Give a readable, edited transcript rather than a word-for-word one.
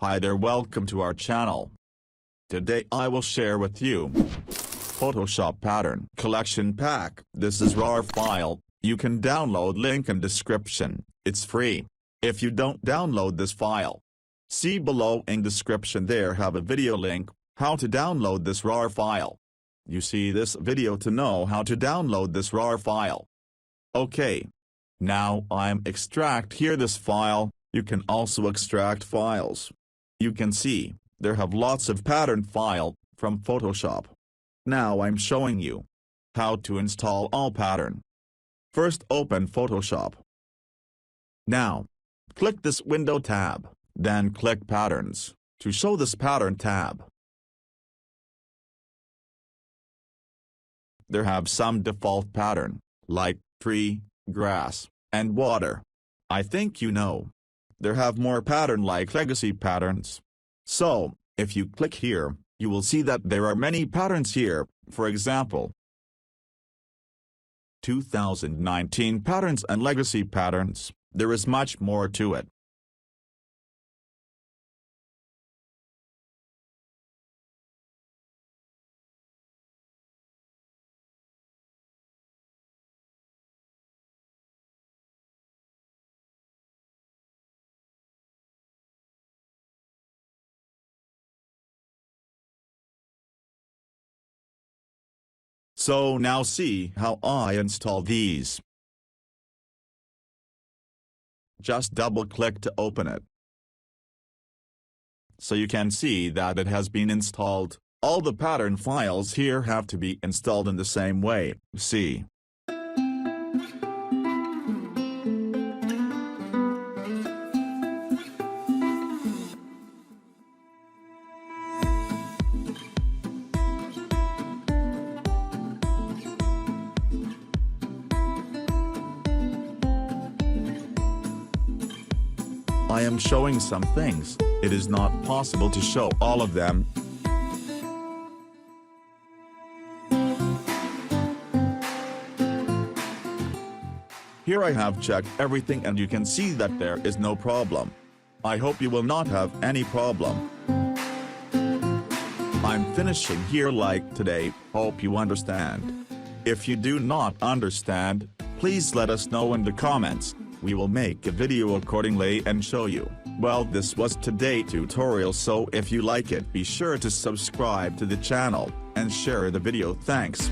Hi there, welcome to our channel. Today I will share with you Photoshop Pattern Collection Pack. This is RAR file, you can download, link in description, it's free. If you don't download this file, see below in description there have a video link, how to download this RAR file. You see this video to know how to download this RAR file. Okay. Now I'm extract here this file, you can also extract files. You can see, there have lots of pattern file, from Photoshop. Now I'm showing you how to install all pattern. First open Photoshop. Now, click this window tab, then click patterns, to show this pattern tab. There have some default pattern, like tree, grass, and water. I think you know. There have more pattern like legacy patterns. So, if you click here, you will see that there are many patterns here, for example, 2019 patterns and legacy patterns, there is much more to it. So now see how I install these. Just double-click to open it. So you can see that it has been installed. All the pattern files here have to be installed in the same way, see. I am showing some things, it is not possible to show all of them. Here I have checked everything and you can see that there is no problem. I hope you will not have any problem. I'm finishing here like today, hope you understand. If you do not understand, please let us know in the comments. We will make a video accordingly and show you. Well, this was today's tutorial, so if you like it, be sure to subscribe to the channel and share the video. Thanks.